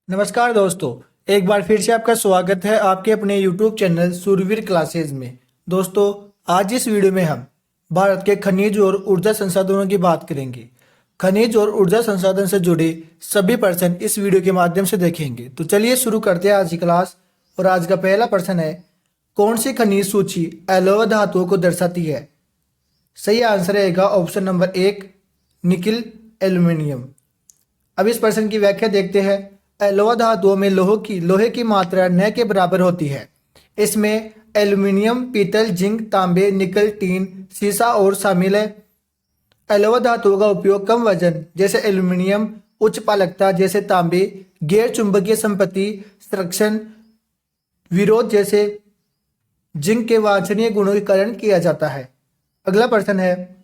नमस्कार दोस्तों। एक बार फिर से आपका स्वागत है आपके अपने YouTube चैनल सूरवीर क्लासेज में। दोस्तों, आज इस वीडियो में हम भारत के खनिज और ऊर्जा संसाधनों की बात करेंगे। खनिज और ऊर्जा संसाधन से जुड़े सभी प्रश्न इस वीडियो के माध्यम से देखेंगे। तो चलिए शुरू करते हैं आज की क्लास। और आज का पहला प्रश्न है, कौन सी खनिज सूची अलोह धातुओं को दर्शाती है? सही आंसर रहेगा ऑप्शन नंबर 1, निकिल एल्यूमिनियम। अब इस प्रश्न की व्याख्या देखते हैं। अलोह धातुओं में लोहे की मात्रा न के बराबर होती है। इसमें एल्यूमिनियम, पीतल, जिंक, तांबे, निकल, टीन, सीसा और शामिल है। अलोह धातुओं का उपयोग कम वजन जैसे एल्यूमिनियम, उच्च पालकता जैसे तांबे, गैर चुंबकीय संपत्ति, संरक्षण, विरोध जैसे जिंक के वांछनीय गुणों के कारण किया जाता है। अगला प्रश्न है,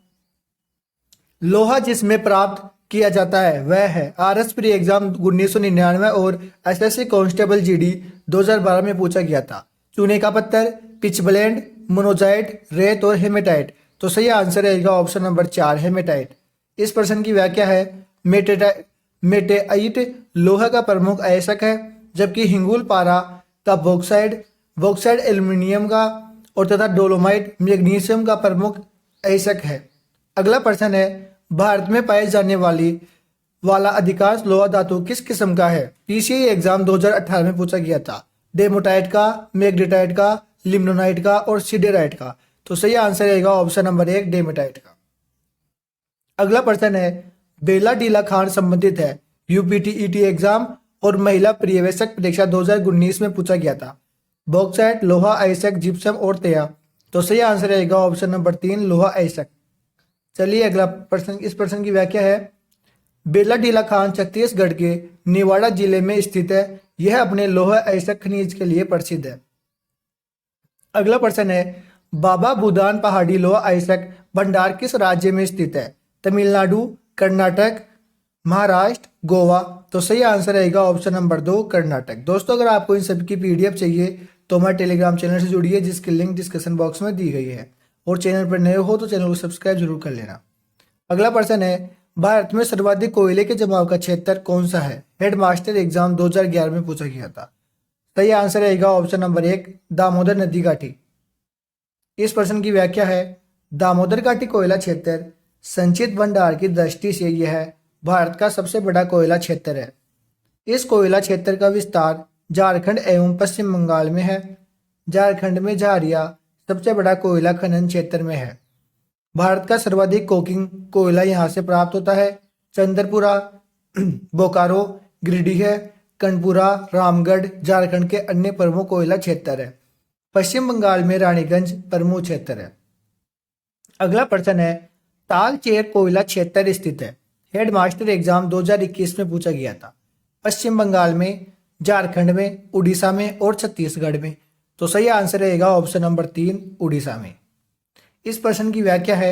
लोहा जिसमें प्राप्त किया जाता है वह है। आरएस प्री एग्जाम 1999 और एसएससी कांस्टेबल जीडी 2012 में पूछा गया था। चूने का पत्थर, पिचब्लेंड, मोनोजाइट, रेत और हेमेटाइट। तो सही आंसर रहेगा ऑप्शन नंबर 4, हेमेटाइट। इस प्रश्न की व्याख्या है, मेटेआइट लोहा का प्रमुख अयस्क है, जबकि हिंगुल पारा का बॉक्साइड एल्यूमिनियम का और तथा डोलोमाइट मैग्नीशियम का प्रमुख अयस्क है। अगला प्रश्न है, भारत में पाए जाने वाला अधिकांश लोहा धातु किस किस्म का है? पीसीआई एग्जाम 2018 में पूछा गया था। डेमोटाइट का, मैग्नेटाइट का, लिम्नोनाइट का और सिडेराइट का। तो सही आंसर रहेगा ऑप्शन नंबर 1, डेमोटाइट का। अगला प्रश्न है, बेला डीला खान संबंधित है। यूपीटीईटी एग्जाम और महिला पर्यवेक्षक परीक्षा 2019 में पूछा गया था। बॉक्साइट, लोहा अयस्क, जिप्सम और तेया। तो सही आंसर रहेगा ऑप्शन नंबर 3, लोहा अयस्क। चलिए अगला प्रश्न। इस प्रश्न की व्याख्या है, बेला डीला खान छत्तीसगढ़ के निवाड़ा जिले में स्थित है। यह अपने लोहा अयस्क खनिज के लिए प्रसिद्ध है। अगला प्रश्न है, बाबा भूदान पहाड़ी लोहा अयस्क भंडार किस राज्य में स्थित है? तमिलनाडु, कर्नाटक, महाराष्ट्र, गोवा। तो सही आंसर रहेगा ऑप्शन नंबर 2, कर्नाटक। दोस्तों, अगर आपको इन सब की पीडीएफ चाहिए तो हमारे टेलीग्राम चैनल से जुड़िए, जिसकी लिंक डिस्क्रिप्शन बॉक्स में दी गई है। और चैनल पर नए हो तो चैनल को सब्सक्राइब जरूर कर लेना। अगला प्रश्न है, भारत में सर्वाधिक कोयले के जमाव का क्षेत्र कौन सा है? हेडमास्टर एग्जाम 2011 में पूछा गया था। सही आंसर रहेगा ऑप्शन नंबर 1, दामोदर नदी घाटी। इस प्रश्न की व्याख्या है, दामोदर घाटी कोयला क्षेत्र संचित भंडार की दृष्टि से यह भारत का सबसे बड़ा कोयला क्षेत्र है। इस कोयला क्षेत्र का विस्तार झारखंड एवं पश्चिम बंगाल में है। झारखंड में झारिया सबसे बड़ा कोयला खनन क्षेत्र में है। भारत का सर्वाधिक कोकिंग कोयला यहां से प्राप्त होता है। चंद्रपुरा, बोकारो, गिरिडीह, कनपुरा, रामगढ़ झारखंड के अन्य प्रमुख कोयला क्षेत्र है। पश्चिम बंगाल में रानीगंज प्रमुख क्षेत्र है। अगला प्रश्न है, तालचेर कोयला क्षेत्र स्थित है। हेडमास्टर एग्जाम 2021 में पूछा गया था। पश्चिम बंगाल में, झारखंड में, उड़ीसा में और छत्तीसगढ़ में। तो सही आंसर रहेगा ऑप्शन नंबर 3, उड़ीसा में। इस प्रश्न की व्याख्या है,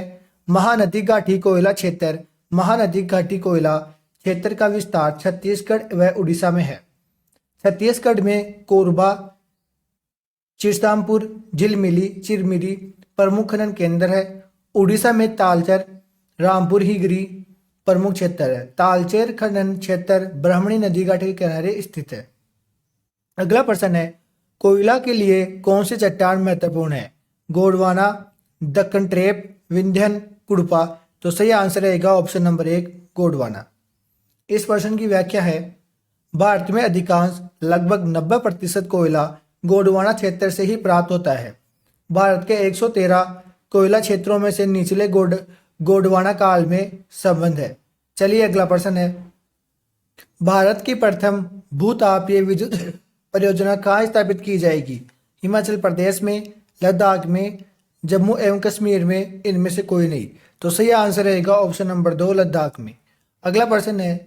महानदी घाटी कोयला क्षेत्र महानदी घाटी कोयला क्षेत्र का विस्तार छत्तीसगढ़ व उड़ीसा में है। छत्तीसगढ़ में कोरबा, चिरसामपुर, झिलमिली, चिरमिरी प्रमुख खनन केंद्र है। उड़ीसा में तालचर, रामपुर हिगरी प्रमुख क्षेत्र है। तालचेर खनन क्षेत्र ब्राह्मणी नदी घाटी के किनारे स्थित है। अगला प्रश्न है, कोयला के लिए कौन सी चट्टान महत्वपूर्ण है? गोंडवाना, दक्कन ट्रेप, विंध्यन, कुडपा। तो सही आंसर रहेगा ऑप्शन नंबर 1, गोंडवाना। इस प्रश्न की व्याख्या है, भारत में अधिकांश लगभग 90% कोयला गोंडवाना क्षेत्र से ही प्राप्त होता है। भारत के 113 कोयला क्षेत्रों में से निचले गोंडवाना काल में संबंध है। चलिए अगला प्रश्न है, भारत की प्रथम भूतापीय विद्युत परियोजना कहाँ स्थापित की जाएगी? हिमाचल प्रदेश में, लद्दाख में, जम्मू एवं कश्मीर में, इनमें से कोई नहीं। तो सही आंसर रहेगा ऑप्शन नंबर 2, लद्दाख में। अगला प्रश्न है,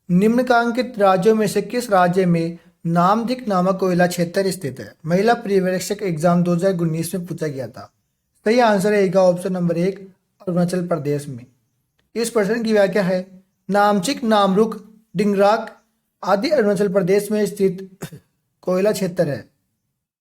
निम्नलिखित राज्यों में से किस राज्य में नामदिक नामक कोयला क्षेत्र स्थित है? महिला पर्यवेक्षक एग्जाम 2019 में पूछा गया था। सही आंसर रहेगा ऑप्शन नंबर 1, अरुणाचल प्रदेश में। इस प्रश्न की व्याख्या है, नामचिक, नामरुक, डिंगराक आदि अरुणाचल प्रदेश में स्थित कोयला क्षेत्र है।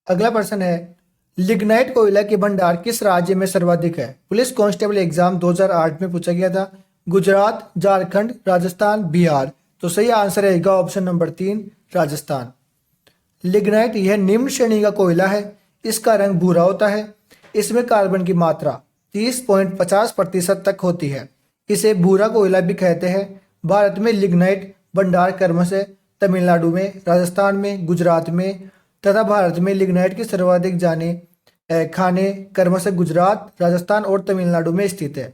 अगला प्रश्न है, लिग्नाइट कोयला के भंडार किस राज्य में सर्वाधिक है? पुलिस कांस्टेबल एग्जाम 2008 में पूछा गया था। गुजरात, झारखंड, राजस्थान, बिहार। तो सही आंसर रहेगा ऑप्शन नंबर 3, राजस्थान। लिग्नाइट यह निम्न श्रेणी का कोयला है। इसका रंग भूरा होता है। इसमें कार्बन की मात्रा 30.50% तक होती है। इसे भूरा कोयला भी कहते हैं। भारत में लिग्नाइट भंडार क्रमशः तमिलनाडु में, राजस्थान में, गुजरात में तथा भारत में लिग्नाइट की सर्वाधिक खाने क्रमशः गुजरात, राजस्थान और तमिलनाडु में स्थित है।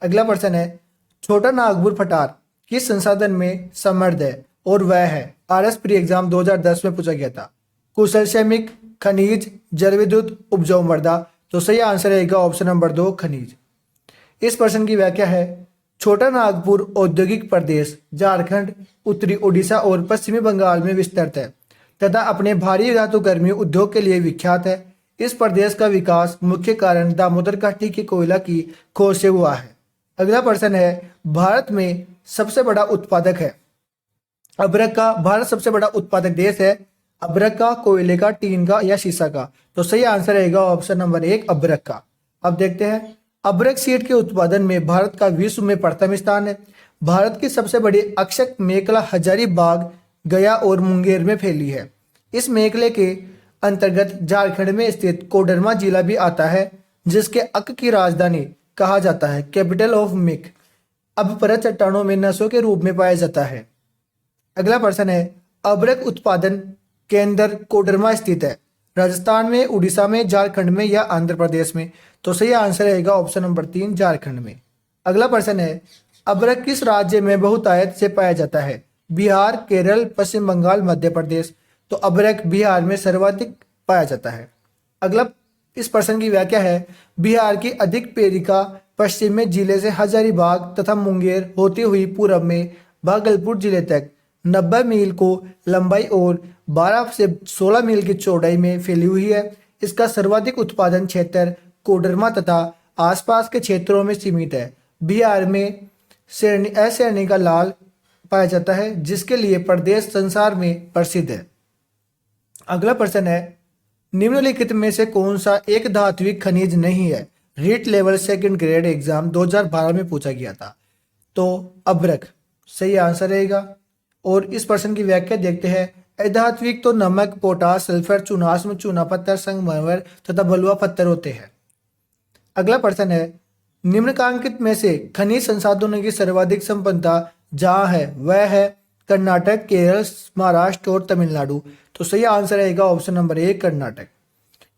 अगला प्रश्न है, छोटा नागपुर पठार किस संसाधन में समृद्ध है और वह है? आरएस प्री एग्जाम 2010 में पूछा गया था। कुशल श्रमिक, खनिज, जल विद्युत, उपजाऊ मृदा। तो सही आंसर रहेगा ऑप्शन नंबर 2 खनिज। इस प्रश्न की व्याख्या है, छोटा नागपुर औद्योगिक प्रदेश झारखंड, उत्तरी ओडिशा और पश्चिमी बंगाल में विस्तृत है तथा अपने भारी धातु गर्मी उद्योग के लिए विख्यात है। इस प्रदेश का विकास मुख्य कारण दामोदर घाटी के कोयला की खोज से हुआ है। अगला प्रश्न है, भारत में सबसे बड़ा उत्पादक है। अभ्रक का भारत सबसे बड़ा उत्पादक देश है। अभ्रक का, कोयले का, टीन का या शीशा का? तो सही आंसर रहेगा ऑप्शन नंबर 1 अभ्रक का। अब देखते हैं, अभ्रक सीड के उत्पादन में भारत का विश्व में प्रथम स्थान है। भारत की सबसे बड़ी अक्षक मेखला हजारीबाग, गया और मुंगेर में फैली है। इस मेखले के अंतर्गत झारखंड में स्थित कोडरमा जिला भी आता है, जिसके अक की राजधानी कहा जाता है, कैपिटल ऑफ मिक। अब परत चट्टानों में नसों के रूप में पाया जाता है। अगला प्रश्न है, अभ्रक उत्पादन केंद्र कोडरमा स्थित है। राजस्थान में, उड़ीसा में, झारखंड में या आंध्र प्रदेश में? तो सही आंसर रहेगा ऑप्शन नंबर 3 झारखंड में। अगला प्रश्न है, अभ्रक किस राज्य में बहुतायत से पाया जाता है? बिहार, केरल, पश्चिम बंगाल, मध्य प्रदेश? तो अभ्रक बिहार में सर्वाधिक पाया जाता है। अगला इस प्रश्न की व्याख्या है, बिहार की अधिक पेरिका पश्चिम में जिले से हजारीबाग तथा मुंगेर होती हुई पूर्व में भागलपुर जिले तक 90 मील को लंबाई और 12 से 16 मील की चौड़ाई में फैली हुई है। इसका सर्वाधिक उत्पादन क्षेत्र कोडरमा तथा आसपास के क्षेत्रों में सीमित है। बिहार में श्रेणी का लाल पाया जाता है, जिसके लिए प्रदेश संसार में प्रसिद्ध है। अगला प्रश्न है, निम्नलिखित में से कौन सा एक धात्विक खनिज नहीं है? REET level second grade exam 2012 में पूछा गया था। तो अभ्रक सही आंसर रहेगा। और इस प्रश्न की व्याख्या देखते हैं, अधात्विक तो नमक, पोटास, सल्फर, चूनास्म, चूना पत्थर, संगमरमर तथा बलुआ पत्थर होते हैं। अगला प्रश्न है, निम्नलिखित में से खनिज संसाधनों की सर्वाधिक संपन्नता जहाँ है वह है कर्नाटक, केरल, महाराष्ट्र और तमिलनाडु? तो सही आंसर रहेगा ऑप्शन नंबर 1 कर्नाटक।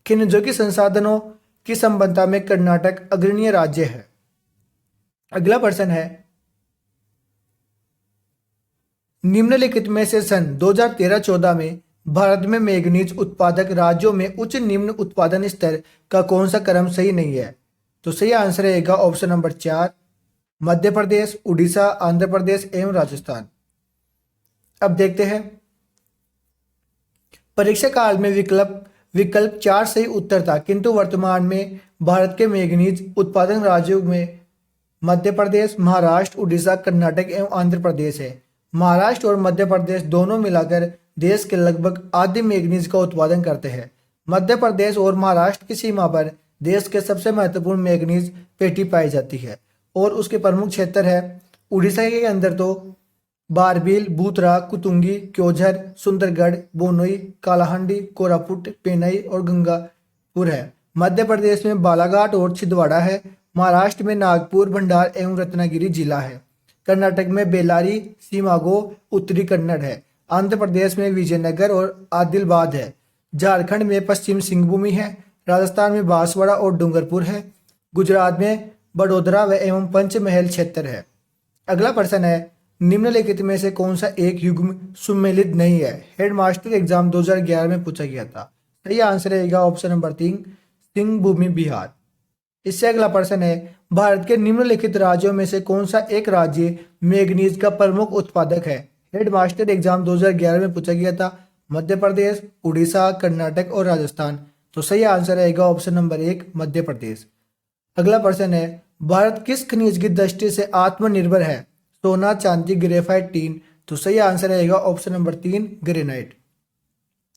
खनिजों की संसाधनों की संपन्नता में कर्नाटक अग्रणी राज्य है। अगला प्रश्न है, निम्नलिखित में से सन 2013-14 में भारत में मैंगनीज उत्पादक राज्यों में उच्च निम्न उत्पादन स्तर का कौन सा क्रम सही नहीं है? तो सही आंसर रहेगा ऑप्शन नंबर 4 मध्य प्रदेश, उड़ीसा, आंध्र प्रदेश एवं राजस्थान। अब देखते हैं, परीक्षा काल में विकल्प 4 सही उत्तर था, किंतु वर्तमान में भारत के मैंगनीज उत्पादन राज्यों में मध्य प्रदेश, महाराष्ट्र, उड़ीसा, कर्नाटक एवं आंध्र प्रदेश है। महाराष्ट्र और मध्य प्रदेश दोनों मिलाकर देश के लगभग आधे मैंगनीज का उत्पादन करते हैं। मध्य प्रदेश और महाराष्ट्र की सीमा पर देश के सबसे महत्वपूर्ण मैंगनीज पेटी पाई जाती है और उसके प्रमुख क्षेत्र है उड़ीसा के अंदर तो बारबील, भूतरा, कुतुंगी, क्योझर, सुंदरगढ़, बोनोई, कालाहांडी, कोरापुट, पेनई और गंगापुर है। मध्य प्रदेश में बालाघाट और छिंदवाड़ा है। महाराष्ट्र में नागपुर, भंडार एवं रत्नागिरी जिला है। कर्नाटक में बेल्लारी, सीमागो, उत्तरी कन्नड़ है। आंध्र प्रदेश में विजयनगर और आदिलाबाद है। झारखंड में पश्चिम सिंहभूमि है। राजस्थान में बांसवाड़ा और डूंगरपुर है। गुजरात में बड़ोदरा व एवं पंचमहल क्षेत्र है। अगला प्रश्न है, निम्नलिखित में से कौन सा एक युग्म सुमेलित नहीं है? हेडमास्टर एग्जाम 2011 में पूछा गया था। सही आंसर रहेगा ऑप्शन नंबर 3 सिंहभूमि बिहार। इससे अगला प्रश्न है, भारत के निम्नलिखित राज्यों में से कौन सा एक राज्य मैंगनीज का प्रमुख उत्पादक है? हेडमास्टर एग्जाम 2011 में पूछा गया था। मध्य प्रदेश, उड़ीसा, कर्नाटक और राजस्थान। तो सही आंसर रहेगा ऑप्शन नंबर 1 मध्य प्रदेश। अगला प्रश्न है, भारत किस खनिज की दृष्टि से आत्मनिर्भर है? सोना, चांदी, ग्रेफाइट, टीन। तो सही आंसर रहेगा option number 3 granite.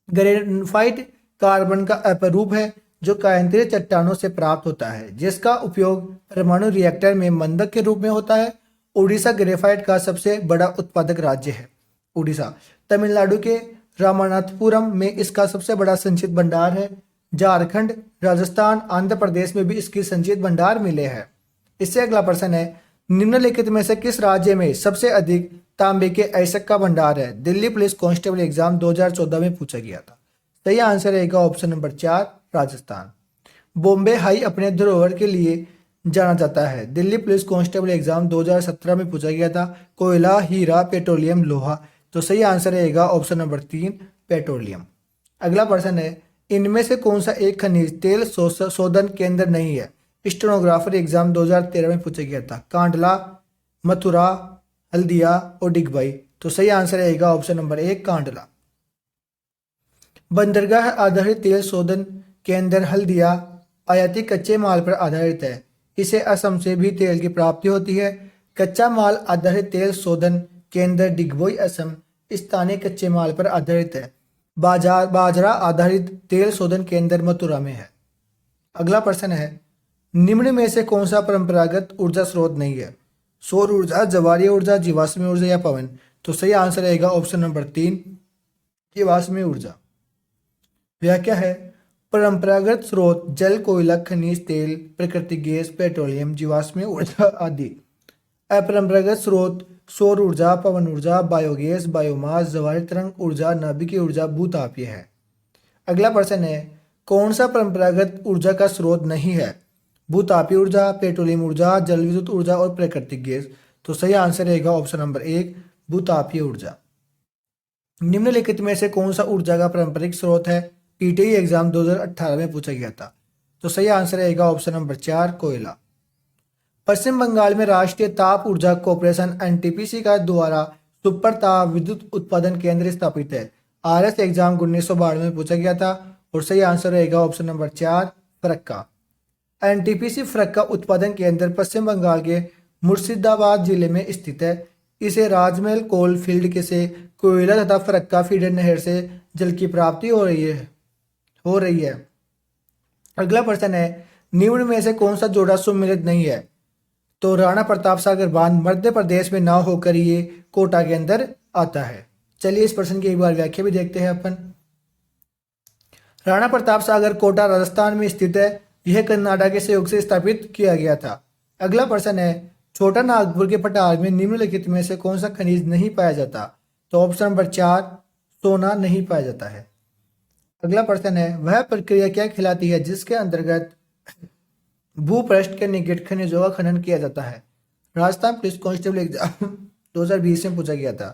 Graphite carbon का अपरूप है जो कायांतरीय चट्टानों से प्राप्त होता है, जिसका उपयोग परमाणु रिएक्टर में मंदक के रूप में होता है। उड़ीसा ग्रेफाइट का सबसे बड़ा उत्पादक राज्य है। उड़ीसा तमिलनाडु के रामनाथपुरम में इसका सबसे बड़ा संचित भंडार है। झारखंड, राजस्थान, आंध्र प्रदेश में भी इसकी संचित भंडार मिले हैं। इससे अगला प्रश्न है, निम्नलिखित में से किस राज्य में सबसे अधिक तांबे के अयस्क का भंडार है? दिल्ली पुलिस कांस्टेबल एग्जाम 2014 में पूछा गया था। सही आंसर रहेगा option number 4, Rajasthan. Bombay high अपने धरोहर के लिए जाना जाता है। दिल्ली पुलिस कांस्टेबल एग्जाम 2017 में पूछा गया था। कोयला, हीरा, पेट्रोलियम, लोहा। तो सही आंसर रहेगा ऑप्शन नंबर 3, पेट्रोलियम। अगला प्रश्न है, इनमें से कौन सा एक खनिज तेल शोधन केंद्र नहीं है? स्टेनोग्राफर एग्जाम 2013 में पूछा गया था। कांडला, मथुरा, हल्दिया और डिगबई। तो सही आंसर रहेगा ऑप्शन नंबर 1, कांडला। बंदरगाह आधारित तेल शोधन केंद्र हल्दिया आयाती कच्चे माल पर आधारित है। इसे असम से भी तेल की प्राप्ति होती है। कच्चा माल आधारित तेल शोधन केंद्र डिगबोई असम स्थानीय कच्चे माल पर आधारित है। बाजरा आधारित तेल शोधन केंद्र मथुरा में है। अगला प्रश्न है, निम्न में से कौन सा परंपरागत ऊर्जा स्रोत नहीं है? सौर ऊर्जा, ज्वारीय ऊर्जा, जीवाश्म ऊर्जा या पवन। तो सही आंसर रहेगा ऑप्शन नंबर 3, जीवाश्म ऊर्जा। व्याख्या है, परंपरागत स्रोत जल, कोयला, खनिज तेल, प्राकृतिक गैस, पेट्रोलियम, जीवाश्म ऊर्जा आदि। अपरंपरागत स्रोत सौर ऊर्जा, पवन ऊर्जा, बायोगैस, बायोमास, ज्वारीय तरंग ऊर्जा, नाभिकीय ऊर्जा, भूतापीय है। अगला प्रश्न है, कौन सा परंपरागत ऊर्जा का स्रोत नहीं है? भूतापीय ऊर्जा, पेट्रोलियम ऊर्जा, जल विद्युत ऊर्जा और प्राकृतिक गैस। तो सही आंसर रहेगा ऑप्शन नंबर 1, भूतापीय ऊर्जा। निम्नलिखित में से कौन सा ऊर्जा का पारंपरिक स्रोत है? पीटीई एग्जाम 2018 में पूछा गया था। तो सही आंसर रहेगा ऑप्शन नंबर 4, कोयला। पश्चिम बंगाल में राष्ट्रीय ताप ऊर्जा कॉर्पोरेशन एनटीपीसी का द्वारा सुपर ताप विद्युत उत्पादन केंद्र स्थापित है। आरएस एग्जाम 1992 में पूछा गया था और सही आंसर रहेगा option number 4, Farakka. NTPC Farakka उत्पादन केंद्र पश्चिम बंगाल के मुर्शिदाबाद जिले में स्थित है। इसे राजमहल कोल फील्ड के से कोयला तथा फरक्का फीडर नहर से जल की प्राप्ति हो रही है। अगला प्रश्न है, निम्न में से कौन सा जोड़ा सुमेलित नहीं है? तो राणा प्रताप सागर बांध मध्य प्रदेश में ना होकर ये कोटा के अंदर आता है। चलिए इस प्रश्न की एक बार व्याख्या भी देखते हैं अपन। राणा प्रताप सागर कोटा राजस्थान में स्थित है। यह कर्नाटक के सहयोग से स्थापित किया गया था। अगला प्रश्न है, छोटा नागपुर के पठार में निम्नलिखित में से कौन सा खनिज नहीं पाया जाता? तो ऑप्शन नंबर 4, सोना नहीं पाया जाता है। अगला प्रश्न है, वह प्रक्रिया क्या कहलाती है जिसके अंतर्गत भूपृष्ठ के निकट खनिजों का खनन किया जाता है? राजस्थान पुलिस कांस्टेबल एग्जाम 2020 में पूछा गया था।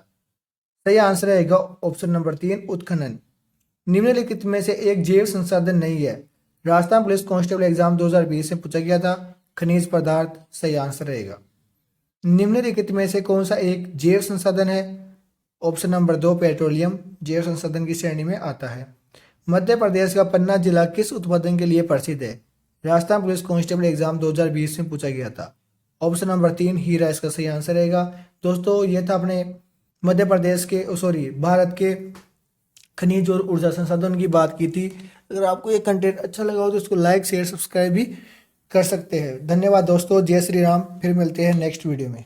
सही आंसर रहेगा ऑप्शन नंबर 3, उत्खनन। निम्नलिखित में से एक जैव संसाधन नहीं है। राजस्थान पुलिस कांस्टेबल एग्जाम 2020 में पूछा गया था। खनिज पदार्थ सही आंसर रहेगा। निम्नलिखित में से कौन सा एक जैव संसाधन है? ऑप्शन नंबर 2, पेट्रोलियम जैव संसाधन की श्रेणी में आता है। मध्य प्रदेश का पन्ना जिला किस उत्पादन के लिए प्रसिद्ध है? राजस्थान पुलिस कांस्टेबल एग्जाम 2020 में पूछा गया था। ऑप्शन नंबर 3, हीरा इसका सही आंसर रहेगा। दोस्तों ये था अपने मध्य प्रदेश के भारत के खनिज और ऊर्जा संसाधन की बात की थी। अगर आपको ये कंटेंट अच्छा लगा हो तो इसको लाइक, शेयर, सब्सक्राइब भी कर सकते हैं। धन्यवाद दोस्तों, जय श्री राम। फिर मिलते हैं नेक्स्ट वीडियो में।